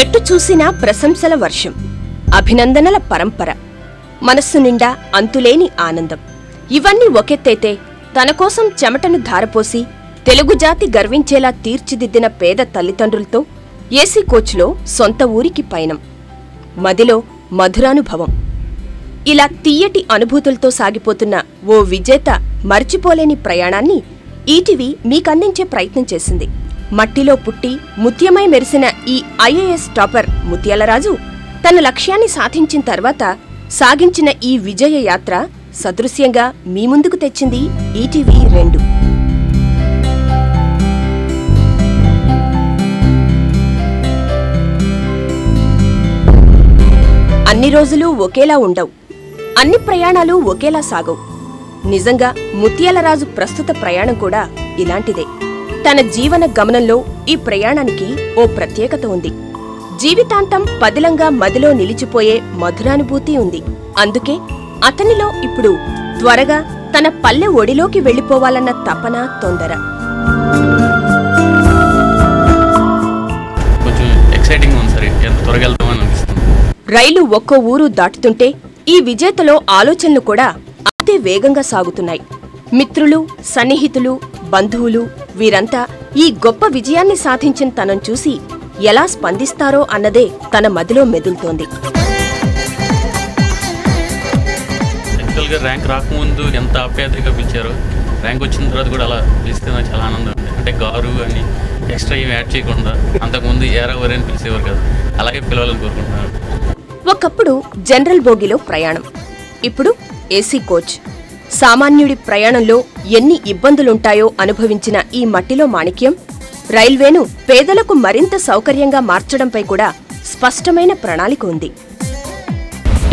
ఎట్టు చూసినా ప్రశంసల వర్షం, అభినందనల పరంపర, మనస్సు నిండా అంతులేని ఆనందం. ఇవన్నీ ఒకెత్తైతే తనకోసం చెమటను ధారపోసి తెలుగు జాతి గర్వించేలా తీర్చిదిద్దిన పేద తల్లిదండ్రులతో ఏసీ కోచ్లో సొంత ఊరికి పయనం, మదిలో మధురానుభవం. ఇలా తియ్యటి అనుభూతులతో సాగిపోతున్న ఓ విజేత మర్చిపోలేని ప్రయాణాన్ని ఈటీవీ మీకందించే ప్రయత్నం చేసింది. మట్టిలో పుట్టి ముత్యమై మెరిసిన ఈ ఐఏఎస్ టాపర్ ముత్యాలరాజు తన లక్ష్యాన్ని సాధించిన తర్వాత సాగించిన ఈ విజయ యాత్ర సదృశ్యంగా మీ ముందుకు తెచ్చింది ఈటీవీ 2. అన్ని రోజులు ఒకేలా ఉండవు, అన్ని ప్రయాణాలు ఒకేలా సాగవు. నిజంగా ముత్యాలరాజు ప్రస్తుత ప్రయాణం కూడా ఇలాంటిదే. తన జీవన గమనంలో ఈ ప్రయాణానికి ఓ ప్రత్యేకత ఉంది. జీవితాంతం పదిలంగా మదిలో నిలిచిపోయే మధురానుభూతి ఉంది. అందుకే అతనిలో ఇప్పుడు త్వరగా తన పల్లె ఒడిలోకి వెళ్లిపోవాలన్న తపన, తొందర. రైలు ఒక్కో ఊరు దాటుతుంటే ఈ విజేతలో ఆలోచనలు కూడా అంతే వేగంగా సాగుతున్నాయి. మిత్రులు, సన్నిహితులు, బంధువులు వీరంతా ఈ గొప్ప విజయాన్ని సాధించిన తనను చూసి ఎలా స్పందిస్తారో అన్నదే తన మదిలో మెదులుతోంది. ర్యాంక్ రాకముందు ఎంత ఆప్యాయతగా పిలిచారో, ర్యాంక్ వచ్చిన తర్వాత కూడా అలా పిలిస్తే నాకు చాలా ఆనందం ఉంది. అంటే గారు అని ఎక్స్ట్రా ఏమి యాడ్ చేయకుండా అంతకుముందు ఏరావరి అని పిలిచేవారు కదా, అలాగే పిలవాలని కోరుకుంటున్నారు. ఒకప్పుడు జనరల్ బోగిలో ప్రయాణం, ఇప్పుడు ఏసీ కోచ్. సామాన్యుడి ప్రయాణంలో ఎన్ని ఇబ్బందులుంటాయో అనుభవించిన ఈ మట్టిలో మాణిక్యం రైల్వేను పేదలకు మరింత సౌకర్యంగా మార్చడంపై కూడా స్పష్టమైన ప్రణాళిక ఉంది.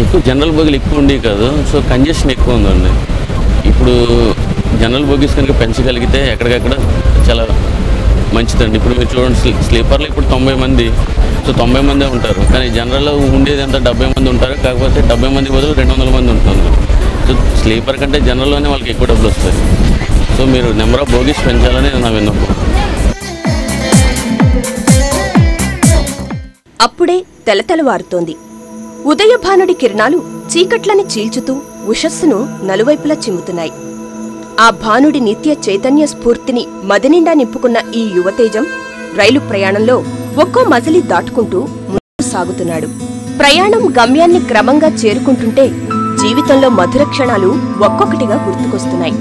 ఎక్కువ జనరల్ బోగీలు ఎక్కువ ఉండి కాదు, సో కంజెషన్ ఎక్కువ ఉందండి. ఇప్పుడు జనరల్ బోగీస్ కనుక పెంచగలిగితే ఎక్కడికక్కడ చాలా మంచిదండి. ఇప్పుడు మీరు చూడండి, స్లీపర్లో ఇప్పుడు 90 మంది, సో 90 మందే ఉంటారు. కానీ జనరల్లో ఉండేది ఎంత 70 మంది ఉంటారు. కాకపోతే 70 మంది బదులు 200 మంది ఉంటుంది. సో స్లీపర్ కంటే జనరల్లోనే వాళ్ళకి ఎక్కువ డబ్బులు వస్తాయి. సో మీరు నెంబర్ ఆఫ్ బోగీస్ పెంచాలని నా విన్నపం. అప్పుడే తెలతెలవారుతోంది. ఉదయభానుడి కిరణాలు చీకట్లని చీల్చుతూ ఉషస్సును నలువైపులా చిమ్ముతున్నాయి. ఆ భానుడి నిత్య చైతన్య స్ఫూర్తిని మదినిండా నింపుకున్న ఈ యువతేజం రైలు ప్రయాణంలో ఒక్కో మజిలీ దాటుకుంటూ ముందుకు సాగుతున్నాడు. ప్రయాణం గమ్యాన్ని క్రమంగా చేరుకుంటుంటే జీవితంలో మధుర క్షణాలు ఒక్కొక్కటిగా గుర్తుకొస్తున్నాయి.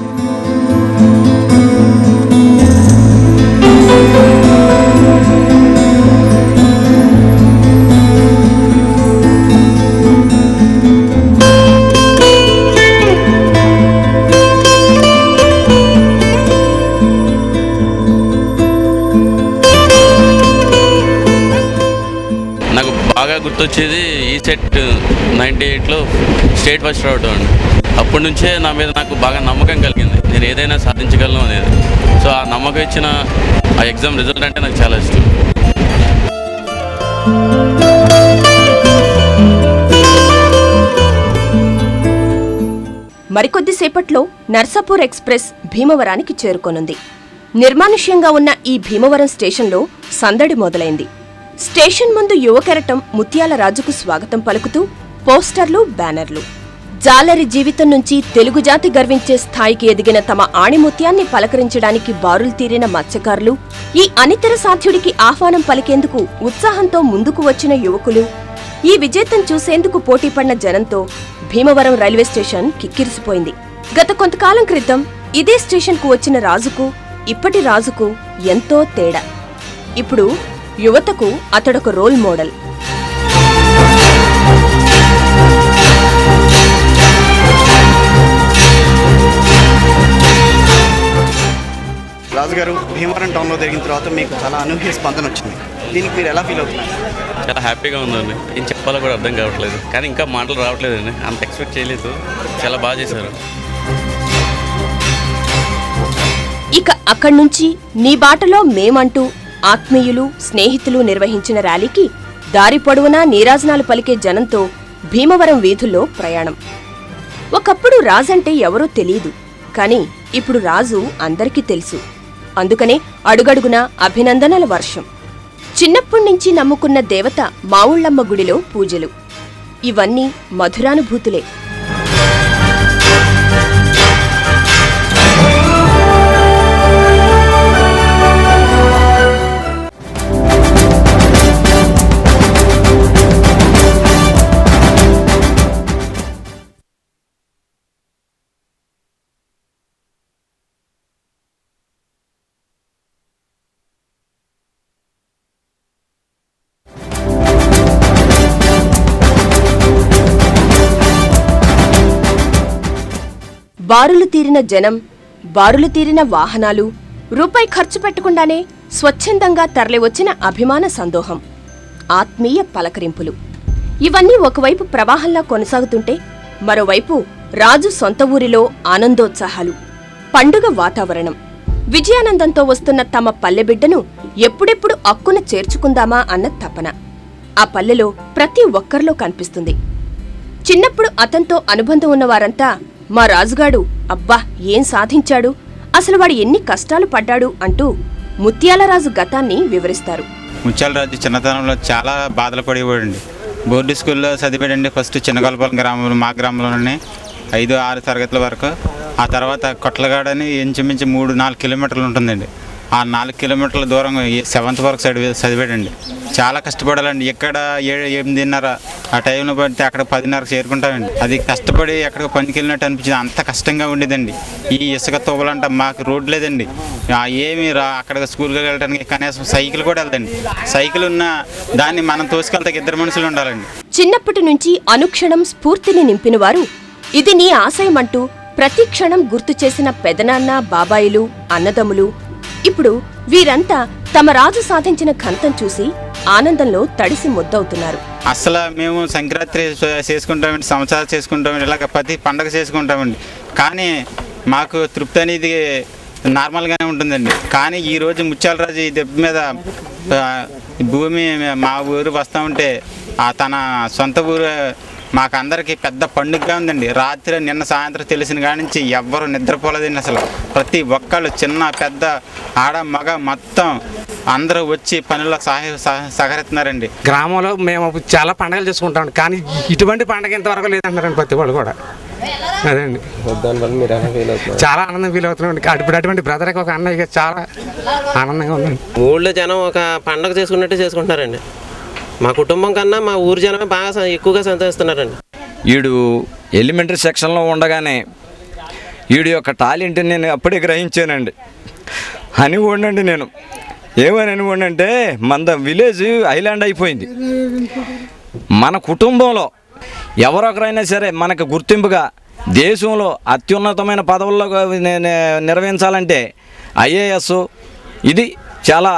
నాకు బాగా గుర్తొచ్చేది ఈ సెట్ 98లో స్టేట్ ఫస్ట్ రావడం అండి. అప్పటి నుంచే నా మీద నాకు బాగా నమ్మకం కలిగింది, నేను ఏదైనా సాధించగలను అనేది. సో ఆ నమ్మకం ఇచ్చిన ఆ ఎగ్జామ్ రిజల్ట్ అంటే నాకు చాలా ఇష్టం. మరికొద్దిసేపట్లో నర్సాపూర్ ఎక్స్ప్రెస్ భీమవరానికి చేరుకోనుంది. నిర్మానుష్యంగా ఉన్న ఈ భీమవరం స్టేషన్లో సందడి మొదలైంది. స్టేషన్ ముందు యువకెరటం ముత్యాలరాజుకు స్వాగతం పలుకుతూ పోస్టర్లు, బ్యానర్లు. జాలరి జీవితం నుంచి తెలుగు జాతి గర్వించే స్థాయికి ఎదిగిన తమ ఆణిముత్యాన్ని పలకరించడానికి బారులు తీరిన మత్స్యకారులు, ఈ అనితర సాధ్యుడికి ఆహ్వానం పలికేందుకు ఉత్సాహంతో ముందుకు వచ్చిన యువకులు, ఈ విజేతం చూసేందుకు పోటీపడిన జనంతో భీమవరం రైల్వే స్టేషన్ కిక్కిరిసిపోయింది. గత కొంతకాలం క్రితం ఇదే స్టేషన్కు వచ్చిన రాజుకు ఇప్పటి రాజుకు ఎంతో తేడా. ఇప్పుడు యువతకు అతడొక రోల్ మోడల్. రాజుగారు, భీమవరం టౌన్లో జరిగిన తర్వాత మీకు చాలా అనూహ్య స్పందన వచ్చింది. దీనికి మీరు ఎలా ఫీల్ అవుతున్నారు? చాలా హ్యాపీగా ఉందండి. ఏం చెప్పాలో కూడా అర్థం కావట్లేదు, కానీ ఇంకా మాటలు రావట్లేదండి. అంత ఎక్స్పెక్ట్ చేయలేదు. చాలా బాగా చేశారు. ఇక అక్కడి నుంచి నీ బాటలో మేమంటూ ఆత్మీయులు, స్నేహితులు నిర్వహించిన ర్యాలీకి దారి పొడవునా నీరాజనాలు పలికే జనంతో భీమవరం వీధుల్లో ప్రయాణం. ఒకప్పుడు రాజంటే ఎవరో తెలీదు, కాని ఇప్పుడు రాజు అందరికీ తెలుసు. అందుకనే అడుగడుగునా అభినందనల వర్షం. చిన్నప్పటి నుంచి నమ్ముకున్న దేవత మావుళ్ళమ్మ గుడిలో పూజలు. ఇవన్నీ మధురానుభూతులే. బారులు తీరిన జనం, బారులు తీరిన వాహనాలు, రూపాయి ఖర్చు పెట్టకుండానే స్వచ్ఛందంగా తరలివచ్చిన అభిమాన సందోహం, ఆత్మీయ పలకరింపులు. ఇవన్నీ ఒకవైపు ప్రవాహంలా కొనసాగుతుంటే మరోవైపు రాజు సొంత ఊరిలో ఆనందోత్సాహాలు, పండుగ వాతావరణం. విజయానందంతో వస్తున్న తమ పల్లెబిడ్డను ఎప్పుడెప్పుడు అక్కున చేర్చుకుందామా అన్న తపన ఆ పల్లెలో ప్రతి ఒక్కరిలో కనిపిస్తుంది. చిన్నప్పుడు అతనితో అనుబంధం ఉన్నవారంతా మా రాజుగాడు అబ్బా ఏం సాధించాడు, అసలు వాడు ఎన్ని కష్టాలు పడ్డాడు అంటూ ముత్యాలరాజు గతాన్ని వివరిస్తారు. ముత్యాలరాజు చిన్నతనంలో చాలా బాధలు పడేవాడండి. బోర్డు స్కూల్లో చదివాడండి. ఫస్ట్ చిన్నగొల్లపాలెం గ్రామంలో, మా గ్రామంలోనే 5-6 తరగతుల వరకు. ఆ తర్వాత కొట్లగాడని ఇంచుమించు 3-4 కిలోమీటర్లు ఉంటుందండి. ఆ 4 కిలోమీటర్ల దూరం 7th వరకు చదివాడండి. చాలా కష్టపడాలండి. ఎక్కడ 8:30 ఆ టైంలో పడితే అక్కడ 10:30 చేరుకుంటామండి. అది కష్టపడి ఎక్కడ పనికి వెళ్ళినట్టు అనిపించింది. అంత కష్టంగా ఉండేదండి. ఈ ఇసుక తోవలంట మాకు రోడ్ లేదండి. ఏమి అక్కడ స్కూల్కి వెళ్ళడానికి కనీసం సైకిల్ కూడా వెళ్దండి. సైకిల్ ఉన్న దాన్ని మనం తోసుకెళ్తే 2 మనుషులు ఉండాలండి. చిన్నప్పటి నుంచి అనుక్షణం స్ఫూర్తిని నింపినవారు, ఇది నీ ఆశయమంటూ ప్రతి క్షణం గుర్తు చేసిన పెదనాన్న, బాబాయిలు, అన్నదమ్ములు. ఇప్పుడు వీరంతా తమ రాజు సాధించిన ఘనతను చూసి ఆనందంలో తడిసి ముద్దవుతున్నారు. అసలు మేము సంక్రాంతి చేసుకుంటామండి, సంవత్సరాలు చేసుకుంటామండి, ఇలాగ ప్రతి పండగ చేసుకుంటామండి. కానీ మాకు తృప్తి అనేది నార్మల్గానే ఉంటుందండి. కానీ ఈరోజు ముత్యాలరాజు ఈ దెబ్బ మీద భూమి మా ఊరు వస్తూ ఉంటే తన సొంత ఊరు మాకందరికీ పెద్ద పండుగగా ఉందండి. రాత్రి నిన్న సాయంత్రం తెలిసిన కాడి నుంచి ఎవ్వరూ నిద్రపోలేదండి. అసలు ప్రతి ఒక్కళ్ళు చిన్న పెద్ద ఆడ మగ మొత్తం అందరూ వచ్చి పనుల్లో సహకరిస్తున్నారండి. గ్రామంలో మేము చాలా పండుగలు చేసుకుంటాం, కానీ ఇటువంటి పండుగ ఇంతవరకు లేదంటారండి ప్రతి వాళ్ళు కూడా. అదేండి చాలా ఆనందం ఫీల్ అవుతున్నాం. ఇప్పుడు అటువంటి బ్రదర్కి ఒక అన్నయ్య చాలా ఆనందంగా ఉందండి. ఊళ్ళో జనం ఒక పండుగ చేసుకున్నట్టు చేసుకుంటారండి. మా కుటుంబం కన్నా మా ఊరు జనమే బాగా ఎక్కువగా సంతోషిస్తున్నారండి. వీడు ఎలిమెంటరీ సెక్షన్లో ఉండగానే వీడి యొక్క టాలెంట్ని నేను అప్పుడే గ్రహించానండి. అనివ్వండి నేను ఏమని అనివ్వండి, మన విలేజ్ ఐలాండ్ అయిపోయింది. మన కుటుంబంలో ఎవరొకరైనా సరే మనకు గుర్తింపుగా దేశంలో అత్యున్నతమైన పదవుల్లో నిర్వహించాలంటే ఐఏఎస్ ఇది చాలా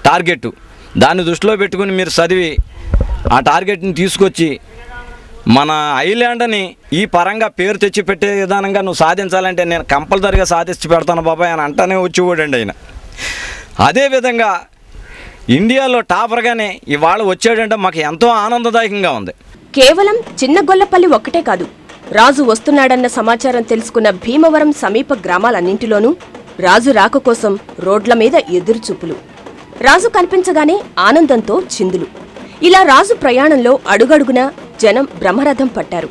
టార్గెట్. దాన్ని దృష్టిలో పెట్టుకుని మీరు చదివి ఆ టార్గెట్ని తీసుకొచ్చి మన ఐలాండ్ని ఈ పరంగా పేరు తెచ్చి పెట్టే విధానంగా నువ్వు సాధించాలంటే నేను కంపల్సరీగా సాధించి పెడతాను బాబాయ్ అని అంటానే వచ్చేవాడండి ఆయన. అదేవిధంగా ఇండియాలో టాపర్గానే ఇవాళ వచ్చాడంటే మాకు ఎంతో ఆనందదాయకంగా ఉంది. కేవలం చిన్న గొల్లపల్లి ఒక్కటే కాదు, రాజు వస్తున్నాడన్న సమాచారం తెలుసుకున్న భీమవరం సమీప గ్రామాలన్నింటిలోనూ రాజు రాక కోసం రోడ్ల మీద ఎదురుచూపులు. రాజు కనిపించగానే ఆనందంతో చిందులు. ఇలా రాజు ప్రయాణంలో అడుగడుగునా జనం బ్రహ్మరథం పట్టారు.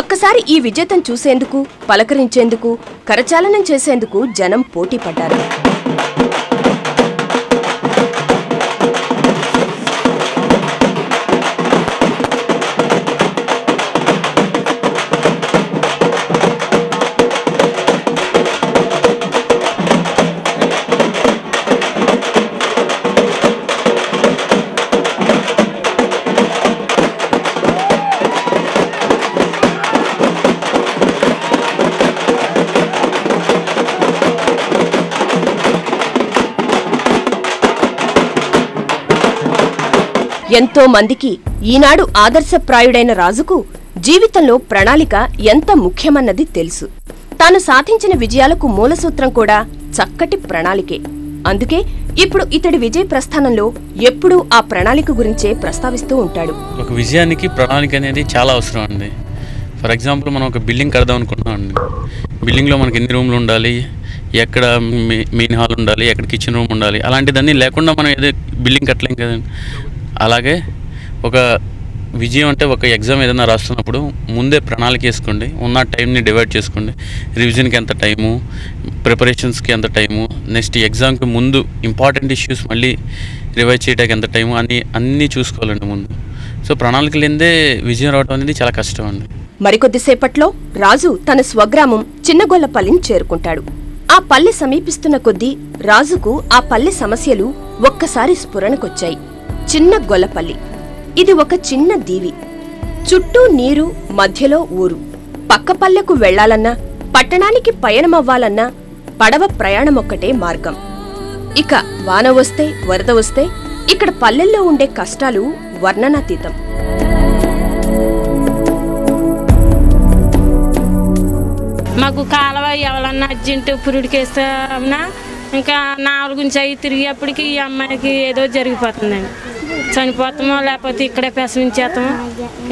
ఒక్కసారి ఈ విజేతను చూసేందుకు, పలకరించేందుకు, కరచాలనం చేసేందుకు జనం పోటీ పడ్డారు. ఎంతో మందికి ఈనాడు ఆదర్శప్రాయుడైన రాజుకు జీవితంలో ప్రణాళిక ఎంత ముఖ్యమన్నది తెలుసు. తాను సాధించిన విజయాలకు మూలసూత్రం కూడా చక్కటి ప్రణాళికే. అందుకే ఇప్పుడు ఇతడి విజయ ప్రస్థానంలో ఎప్పుడూ ఆ ప్రణాళిక గురించే ప్రస్తావిస్తూ ఉంటాడు. ఒక విజయానికి ప్రణాళిక అనేది చాలా అవసరం అండి. ఫర్ ఎగ్జాంపుల్ మనం ఒక బిల్డింగ్ కడదాం అనుకుంటున్నాం అండి. బిల్డింగ్లో మనకి ఎన్ని రూమ్లు ఉండాలి, ఎక్కడ మెయిన్ హాల్ ఉండాలి, ఎక్కడ కిచెన్ రూమ్ ఉండాలి, అలాంటిదన్నీ లేకుండా మనం ఏదో బిల్డింగ్ కట్టలేం కదండి. అలాగే ఒక విజయం అంటే ఒక ఎగ్జామ్ ఏదైనా రాస్తున్నప్పుడు ముందే ప్రణాళిక వేసుకోండి, ఉన్న టైంని డివైడ్ చేసుకోండి. రివిజన్కి ఎంత టైము, ప్రిపరేషన్స్కి ఎంత టైము, నెక్స్ట్ ఎగ్జామ్కి ముందు ఇంపార్టెంట్ ఇష్యూస్ మళ్ళీ రివైజ్ చేయడానికి ఎంత టైము అన్నీ చూసుకోవాలండి ముందు. సో ప్రణాళిక లేనిదే విజయం రావడం అనేది చాలా కష్టం అండి. మరికొద్దిసేపట్లో రాజు తన స్వగ్రామం చిన్నగొల్లపల్లిని చేరుకుంటాడు. ఆ పల్లె సమీపిస్తున్న కొద్దీ రాజుకు ఆ పల్లె సమస్యలు ఒక్కసారి స్ఫురణకొచ్చాయి. చిన్న గొల్లపల్లి, ఇది ఒక చిన్న దీవి. చుట్టూ నీరు, మధ్యలో ఊరు. పక్క పల్లెకు వెళ్లాలన్నా, పట్టణానికి పయనమవ్వాలన్నా పడవ ప్రయాణమొక్కటే మార్గం. ఇక వాన వస్తే, వరద వస్తే ఇక్కడ పల్లెల్లో ఉండే కష్టాలు వర్ణనాతీతం. మాకు కాలువ ఎవరన్నా అర్జెంటు పురుడికేస్తామన్నా ఇంకా 4-5 తిరిగేప్పటికి ఈ అమ్మాయికి ఏదో జరిగిపోతుందండి. చనిపోతామో లేకపోతే ఇక్కడే ప్రసవించేస్తామో,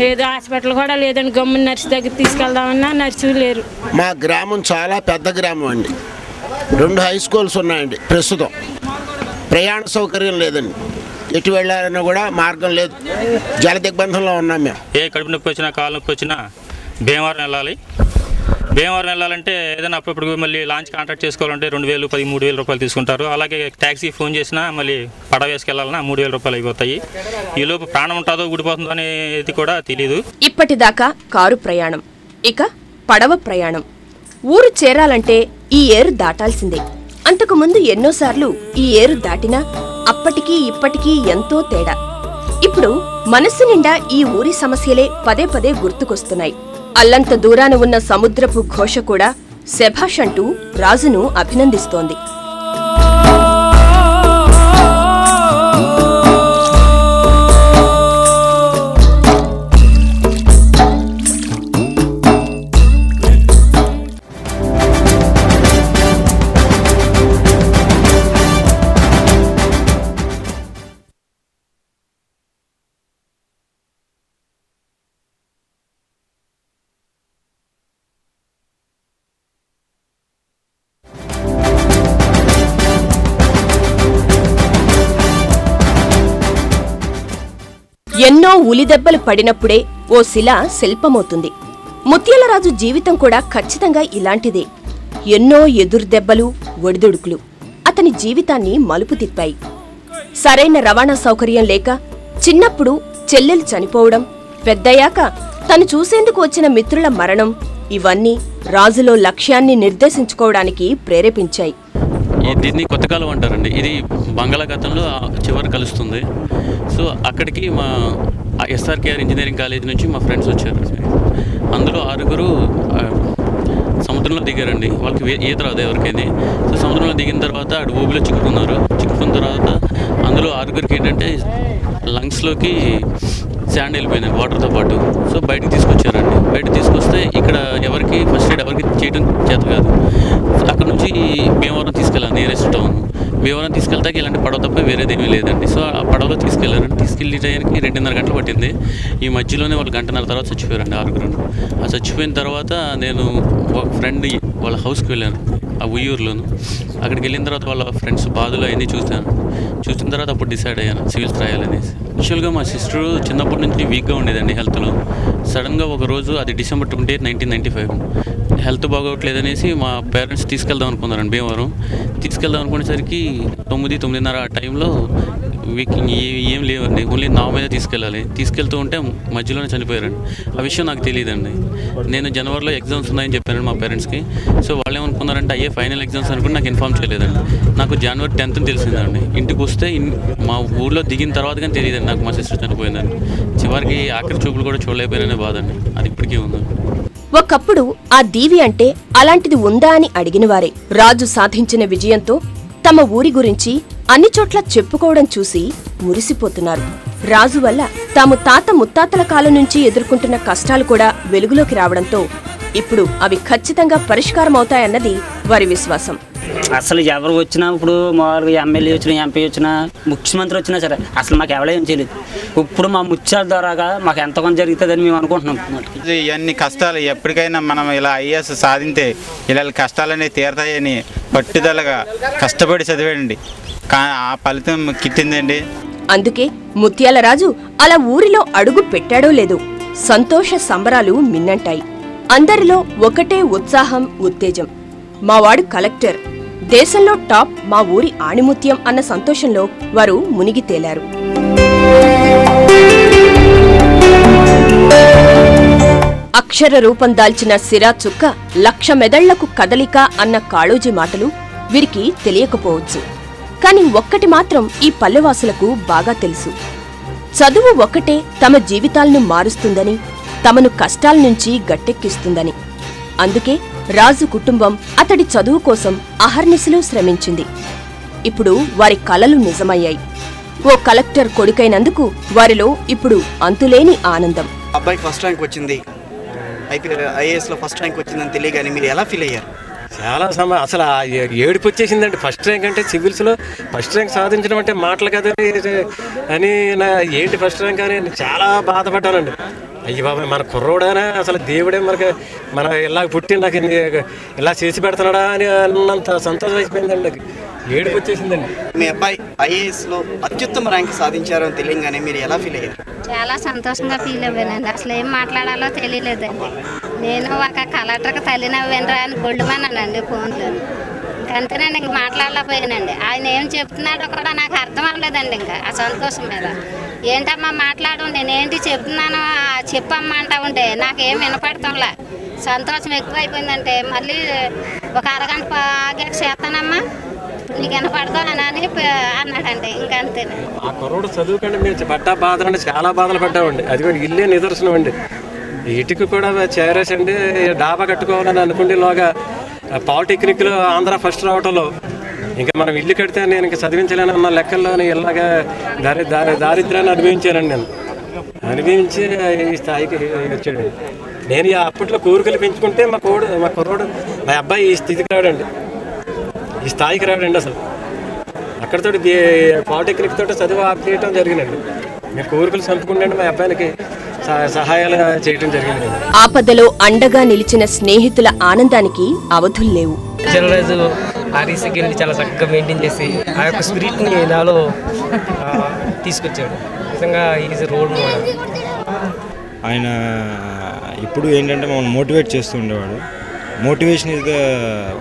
ఏదో హాస్పిటల్ కూడా లేదండి. గమ్మున నర్సు దగ్గర తీసుకెళ్దామన్నా నర్సు లేరు. మా గ్రామం చాలా పెద్ద గ్రామం అండి. 2 హై స్కూల్స్ ఉన్నాయండి. ప్రస్తుతం ప్రయాణ సౌకర్యం లేదండి. ఎటు వెళ్ళాలన్నా కూడా మార్గం లేదు. జల దిగ్బంధంలో ఉన్నాం మేము. ఏ కడుపు నొప్పి వచ్చినా, కాలు నొప్పి వచ్చినా భీమవరం వెళ్ళాలి. భీమవరం వెళ్ళాలంటే ఏదైనా అప్పుడప్పుడు మళ్ళీ లాంచ్ కాంట్రాక్ట్ చేసుకోవాలంటే 2,000, 13,000 రూపాయలు తీసుకుంటారు. అలాగే ట్యాక్సీ ఫోన్ చేసినా మళ్ళీ పడవ వేసుకెళ్ళాలన్నా 3,000 రూపాయలు అయిపోతాయి. ఈలోపు ప్రాణం ఉంటుందో ఊడిపోతుందో అనేది కూడా తెలియదు. ఇప్పటిదాకా కారు ప్రయాణం, ఇక పడవ ప్రయాణం. ఊరు చేరాలంటే ఈ ఏరు దాటాల్సిందే. అంతకుముందు ఎన్నోసార్లు ఈ ఏరు దాటినా అప్పటికీ ఇప్పటికీ ఎంతో తేడా. ఇప్పుడు మనస్సు నిండా ఈ ఊరి సమస్యలే పదే పదే గుర్తుకొస్తున్నాయి. అల్లంత దూరాన ఉన్న సముద్రపు ఘోష కూడా శభాష్ అంటూ రాజును అభినందిస్తోంది. ఎన్నో ఉలిదెబ్బలు పడినప్పుడే ఓ శిల శిల్పమవుతుంది. ముత్యాలరాజు జీవితం కూడా ఖచ్చితంగా ఇలాంటిదే. ఎన్నో ఎదురుదెబ్బలు, ఒడిదుడుకులు అతని జీవితాన్ని మలుపు తిప్పాయి. సరైన రవాణా సౌకర్యం లేక చిన్నప్పుడు చెల్లెలు చనిపోవడం, పెద్దయ్యాక తను చూసేందుకు వచ్చిన మిత్రుల మరణం, ఇవన్నీ రాజులో లక్ష్యాన్ని నిర్దేశించుకోవడానికి ప్రేరేపించాయి. దీన్ని కొత్త కాలం అంటారండి. ఇది బంగాళాఖాతంలో చివరి కలుస్తుంది. సో అక్కడికి మా SRKR ఇంజనీరింగ్ కాలేజ్ నుంచి మా ఫ్రెండ్స్ వచ్చారు. అందులో 6 సముద్రంలో దిగారండి. వాళ్ళకి ఈత రాదు ఎవరికైనా. సో సముద్రంలో దిగిన తర్వాత అటు ఊబిలో చిక్కుకున్నారు. చిక్కుకున్న తర్వాత అందులో 6 ఏంటంటే లంగ్స్లోకి శాండ్ వెళ్ళిపోయింది వాటర్తో పాటు. సో బయటకు తీసుకొచ్చారండి. బయటకు తీసుకొస్తే ఇక్కడ ఎవరికి ఫస్ట్ ఎయిడ్ ఎవరికి చేయడం చేత కాదు. అక్కడ నుంచి భీమవరం తీసుకెళ్ళాలి, నియరెస్ట్ టౌన్. భీమవరం తీసుకెళ్తాకి ఇలాంటి పడవ తప్ప వేరేదేమీ లేదండి. సో ఆ పడవలో తీసుకెళ్లారండి. తీసుకెళ్ళి టైంకి 2.5 గంటలు పట్టింది. ఈ మధ్యలోనే వాళ్ళు 1.5 గంట తర్వాత చచ్చిపోయారండి 6. ఆ చచ్చిపోయిన తర్వాత నేను ఒక ఫ్రెండ్ వాళ్ళ హౌస్కి వెళ్ళాను, ఆ ఉయ్యూరులోను. అక్కడికి వెళ్ళిన తర్వాత వాళ్ళ ఫ్రెండ్స్ బాధలు అవన్నీ చూసిన తర్వాత అప్పుడు డిసైడ్ అయ్యాను సివిల్స్ రాయాలనేసి. యాక్చువల్గా మా సిస్టర్ చిన్నప్పటి నుంచి వీక్గా ఉండేదండి హెల్త్లో. సడన్గా ఒకరోజు, అది December 28, 1995, హెల్త్ బాగోట్లేదనేసి మా పేరెంట్స్ తీసుకెళ్దాం అనుకున్నారండి భీమవరం. తీసుకెళ్దాం అనుకునేసరికి 9, 9:30 ఆ టైంలో వీకింగ్ ఏం లేవండి, ఓన్లీ నా మీద తీసుకెళ్ళాలి. తీసుకెళ్తూ ఉంటే మధ్యలోనే చనిపోయారండి. ఆ విషయం నాకు తెలియదండి. నేను జనవరిలో ఎగ్జామ్స్ ఉన్నాయని చెప్పాను మా పేరెంట్స్కి. సో వాళ్ళు ఏమనుకున్నారంటే అయ్యే ఫైనల్ ఎగ్జామ్స్ అనుకుని నాకు ఇన్ఫార్మ్ చేయలేదండి. నాకు January 10th తెలిసిందండి. ఇంటికి వస్తే మా ఊళ్ళో దిగిన తర్వాత కానీ తెలియదండి నాకు మా సిస్టర్ చనిపోయిందండి. చివరికి ఆఖరి చూపులు కూడా చూడలేకపోయిననే బాధ అండి. అది ఇప్పటికీ ఉందండి. ఒకప్పుడు ఆ దీవి అంటే అలాంటిది ఉందా అని అడిగినవారే. రాజు సాధించిన విజయంతో తమ ఊరి గురించి అన్ని చోట్ల చెప్పుకోవడం చూసి మురిసిపోతున్నారు. రాజు వల్ల తాము తాత ముత్తాతల కాలం నుంచి ఎదుర్కొంటున్న కష్టాలు కూడా వెలుగులోకి రావడంతో ఇప్పుడు అవి ఖచ్చితంగా పరిష్కారమవుతాయన్నది వారి విశ్వాసం. అసలు ఎవరు వచ్చినా ఇప్పుడు మామూలుగా ఎమ్మెల్యే వచ్చినా ఎంపీ వచ్చినా ముఖ్యమంత్రి వచ్చినా సరే అసలు మాకు ఎవరేం చేయలేదు. ఇప్పుడు మా ముత్యాల ద్వారాగా మాకు ఎంతగానో జరుగుతుందని మేము అనుకుంటున్నాం. ఇవన్నీ కష్టాలు ఎప్పటికైనా మనం ఇలా ఐఏఎస్ సాధింతే ఇలా కష్టాలనేవి తీరతాయని పట్టుదలగా కష్టపడి చదివండి. ఆ ఫలితం కిట్టిందండి. అందుకే ముత్యాలరాజు అలా ఊరిలో అడుగు పెట్టాడో లేదో సంతోష సంబరాలు మిన్నంటాయి. అందరిలో ఒకటే ఉత్సాహం, ఉత్తేజం. మావాడు కలెక్టర్, దేశంలో టాప్, మా ఊరి ఆణిముత్యం అన్న సంతోషంలో వారు మునిగి తేలారు. అక్షర రూపం దాల్చిన సిరా చుక్క, 1,00,000 మెదళ్లకు కదలిక అన్న కాళోజీ మాటలు వీరికి తెలియకపోవచ్చు. కాని ఒక్కటి మాత్రం ఈ పల్లెవాసులకు బాగా తెలుసు. చదువు ఒక్కటే తమ జీవితాలను మారుస్తుందని, తమను కష్టాల నుంచి గట్టెక్కిస్తుందని. అందుకే రాజు కుటుంబం అతడి చదువు కోసం అహర్నిశలు శ్రమించింది. ఇప్పుడు వారి కలలు నిజమయ్యాయి. ఓ కలెక్టర్ కొడుకైనందుకు వారిలో ఇప్పుడు అంతులేని ఆనందం. అబ్బాయికి ఫస్ట్ ర్యాంక్ వచ్చింది, ఐఏఎస్లో ఫస్ట్ ర్యాంక్ వచ్చిందని తెలియగానే మీరు ఎలా ఫీల్ అయ్యారు? చాలా అసలు ఏడుపు వచ్చేసిందండి. ఫస్ట్ ర్యాంక్ అంటే సివిల్స్లో ఫస్ట్ ర్యాంక్ సాధించడం అంటే మాటలు కదా అని ఏంటి ఫస్ట్ ర్యాంక్ అని చాలా బాధపడ్డానండి. అయ్యి బాబాయ్ మన కుర్రోడానా, అసలు దేవుడే మన ఇలా పుట్టి నాకు ఇలా చేసి పెడుతున్నాడా అని అన్నంత సంతోషం అయిపోయిందండి. నాకు ఏడుపు వచ్చేసిందండి. మీ అబ్బాయి ఐఏఎస్లో అత్యుత్తమ ర్యాంక్ సాధించారని తెలియగానే మీరు ఎలా ఫీల్ అయ్యారు? చాలా సంతోషంగా ఫీల్ అవ్వానండి. అసలు ఏం మాట్లాడాలో తెలియలేదండి. నేను ఒక కలెక్టర్కి తల్లినవ్వేనరా అని గొడ్డుమన్నానండి ఫోన్లో. ఇంకంతేనండి, ఇంక మాట్లాడలేకపోయానండి. ఆయన ఏం చెప్తున్నాడో కూడా నాకు అర్థం అవ్వలేదండి. ఇంకా ఆ సంతోషం మీద ఏంటమ్మా మాట్లాడు, నేనేంటి చెప్తున్నానో చెప్పమ్మా అంటా ఉంటే నాకేం వినపడతాంలా. సంతోషం ఎక్కువైపోయిందంటే మళ్ళీ ఒక అరగంట ఆగాక చేస్తానమ్మా నీకు వినపడతావు అని అన్నాడండి. ఇంకంతేనే. ఆ కుర్రోడు చదువుకండి మేము పడ్డా బాధలు చాలా బాధలు పడ్డామండి. అది కూడా ఇల్లే నిదర్శనం అండి. ఇటుకు కూడా చేరేసండి డాబా కట్టుకోవాలని అనుకుంటేలోగా పాలిటెక్నిక్లో ఆంధ్ర ఫస్ట్ రావటంలో ఇంకా మనం ఇల్లు కడితే నేను ఇంకా చదివించలేను అన్న లెక్కల్లో ఇలాగా దారిద్ర్యాన్ని అనుభవించానండి. నేను అనుభవించి ఈ స్థాయికి వచ్చాడు. నేను అప్పట్లో కోరికలు పెంచుకుంటే మా కుర్రోడు మా అబ్బాయి ఈ స్థితికి రావడండి, ఈ స్థాయికి రావడండి. అసలు అక్కడితో పాలిటెక్నిక్ తోటి చదువు ఆపేయటం జరిగిందండి. మేము కోరికలు చంపుకుంటే మా అబ్బాయికి సహాయాలు చేయడం జరిగింది. ఆపదలో అండగా నిలిచిన స్నేహితుల ఆనందానికి అవధుల్లేవు. చిన్నరాజు ఆర్ఈసీకి వెళ్ళి చాలా చక్కగా మెయింటైన్ చేసి ఆ యొక్క స్పిరిట్ని నాలో తీసుకొచ్చాడు. నిజంగా ఈజ్ రోల్ మోడల్. ఆయన ఇప్పుడు ఏంటంటే మమ్మల్ని మోటివేట్ చేస్తూ ఉండేవాడు. Motivation is the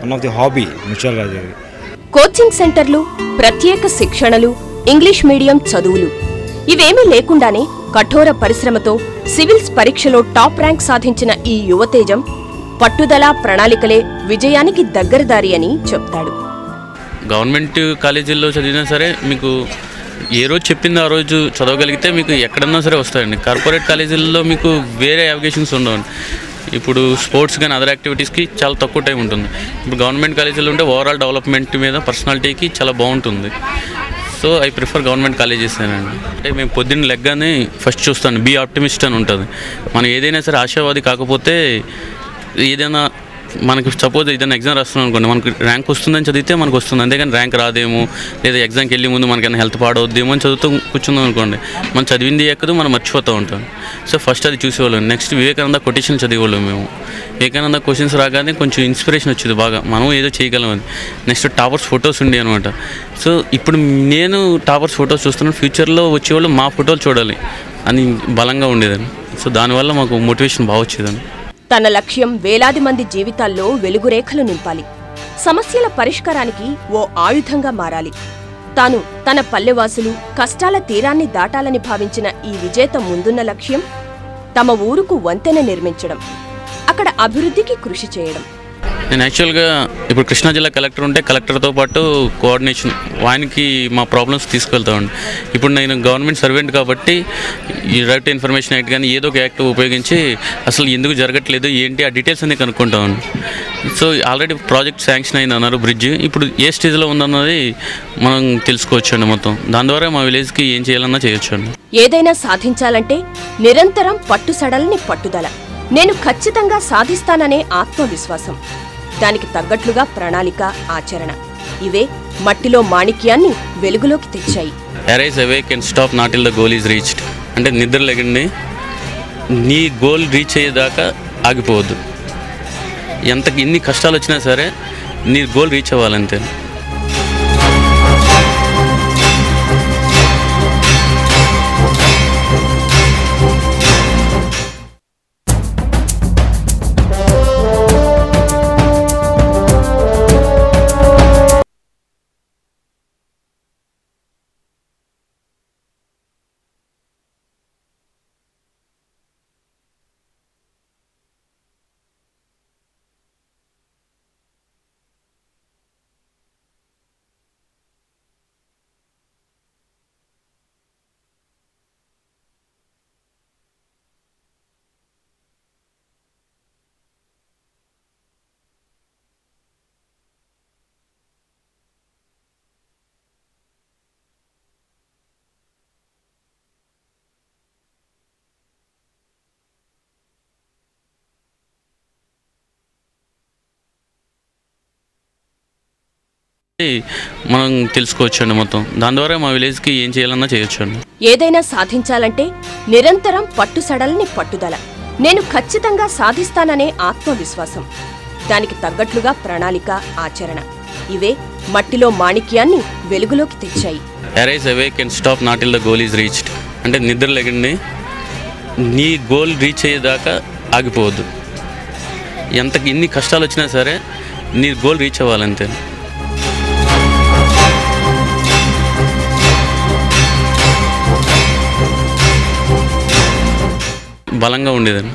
one of the hobby ముత్యాల రాజు. కోచింగ్ సెంటర్లు, ప్రత్యేక శిక్షణలు, ఇంగ్లీష్ మీడియం చదువులు ఇవేమీ లేకుండానే కఠోర పరిశ్రమతో సివిల్స్ పరీక్షలో టాప్ ర్యాంక్ సాధించిన ఈ యువతేజం పట్టుదల, ప్రణాళికలే విజయానికి దగ్గరదారి అని చెప్తాడు. గవర్నమెంట్ కాలేజీల్లో చదివినా సరే మీకు ఏ రోజు చెప్పిందో ఆ రోజు చదవగలిగితే మీకు ఎక్కడన్నా సరే వస్తాయండి. కార్పొరేట్ కాలేజీల్లో మీకు వేరే అవకాశాలు ఉండవండి. ఇప్పుడు స్పోర్ట్స్ కానీ అదర్ యాక్టివిటీస్కి చాలా తక్కువ టైం ఉంటుంది. ఇప్పుడు గవర్నమెంట్ కాలేజీలో ఉంటే ఓవరాల్ డెవలప్మెంట్ మీద పర్సనాలిటీకి చాలా బాగుంటుంది. So I prefer government colleges అండి. అంటే మేము పొద్దున్న లెగ్గానే ఫస్ట్ చూస్తాను, బీ ఆప్టిమిస్ట్ అని ఉంటుంది. మనం ఏదైనా సరే ఆశావాది కాకపోతే ఏదైనా మనకు సపోజ్ ఏదైనా ఎగ్జామ్ రాస్తున్నాం అనుకోండి, మనకు ర్యాంక్ వస్తుందని చదివితే మనకు వస్తుంది, అంతేగాని ర్యాంక్ రాదేమో లేదా ఎగ్జామ్కి వెళ్ళే ముందు మనకైనా హెల్త్ పాడవద్దేమో అని చదువుతూ కూర్చుందాం అనుకోండి, మనం చదివింది ఎక్కదు, మనం మర్చిపోతూ ఉంటాం. సో ఫస్ట్ అది చూసేవాళ్ళం. నెక్స్ట్ వివేకానంద కొటేషన్ చదివేవాళ్ళం మేము. వివేకానంద క్వశ్చన్స్ రాగానే కొంచెం ఇన్స్పిరేషన్ వచ్చేది బాగా, మనం ఏదో చేయగలమని. నెక్స్ట్ టాపర్స్ ఫొటోస్ ఉండే అనమాట. సో ఇప్పుడు నేను టాపర్స్ ఫొటోస్ చూస్తున్నాను, ఫ్యూచర్లో వచ్చేవాళ్ళు మా ఫోటోలు చూడాలి అని బలంగా ఉండేదని. సో దానివల్ల మాకు మోటివేషన్ బాగా వచ్చేదని. తన లక్ష్యం వేలాది మంది జీవితాల్లో వెలుగురేఖలు నింపాలి, సమస్యల పరిష్కారానికి ఓ ఆయుధంగా మారాలి. తాను తన పల్లెవాసులు కష్టాల తీరాన్ని దాటాలని భావించిన ఈ విజేత ముందున్న లక్ష్యం తమ ఊరుకు వంతెన నిర్మించడం, అక్కడ అభివృద్ధికి కృషి చేయడం. నేను యాక్చువల్గా ఇప్పుడు కృష్ణా జిల్లా కలెక్టర్ ఉంటే కలెక్టర్తో పాటు కోఆర్డినేషన్ ఆయనకి మా ప్రాబ్లమ్స్ తీసుకెళ్తామండి. ఇప్పుడు నేను గవర్నమెంట్ సర్వెంట్ కాబట్టి ఈ రైట్ టు ఇన్ఫర్మేషన్ యాక్ట్ కానీ ఏదో ఒక యాక్ట్ ఉపయోగించి అసలు ఎందుకు జరగట్లేదు ఏంటి ఆ డీటెయిల్స్ అన్నీ కనుక్కుంటామండి. సో ఆల్రెడీ ప్రాజెక్ట్ శాంక్షన్ అయింది అన్నారు, బ్రిడ్జ్ ఇప్పుడు ఏ స్టేజ్లో ఉందన్నది మనం తెలుసుకోవచ్చు అండి. మొత్తం దాని ద్వారా మా విలేజ్కి ఏం చేయాలన్నా చేయొచ్చు అండి. ఏదైనా సాధించాలంటే నిరంతరం పట్టుసడల్ని పట్టుదల, నేను ఖచ్చితంగా సాధిస్తాననే ఆత్మవిశ్వాసం, దానికి తగ్గట్లుగా ప్రణాళిక, ఆచరణ ఇవే మట్టిలో మాణిక్యాన్ని వెలుగులోకి తెచ్చాయి. Arise awake and stop not till the goal is reached అంటే నిద్ర లేకండి, నీ గోల్ రీచ్ అయ్యేదాకా ఆగిపోవద్దు. ఎన్ని కష్టాలు వచ్చినా సరే నీ గోల్ రీచ్ అవ్వాలంతే. మనం తెలుసుకోవచ్చండి మొత్తం. దాని ద్వారా మా విలేజ్కి ఏం చేయాలన్నా చేయొచ్చండి. ఏదైనా సాధించాలంటే నిరంతరం పట్టుసడల్ని పట్టుదల, నేను ఖచ్చితంగా సాధిస్తాననే ఆత్మవిశ్వాసం, దానికి తగ్గట్లుగా ప్రణాళిక, ఆచరణ ఇవే మట్టిలో మాణిక్యాన్ని వెలుగులోకి తెచ్చాయి. Arise awake and stop not till the goal is reached అంటే నిద్ర లేకండి, నీ గోల్ రీచ్ అయ్యేదాకా ఆగిపోవద్దు. ఎన్ని కష్టాలు వచ్చినా సరే నీ గోల్ రీచ్ అవ్వాలంతే. బలంగా ఉండేదండి.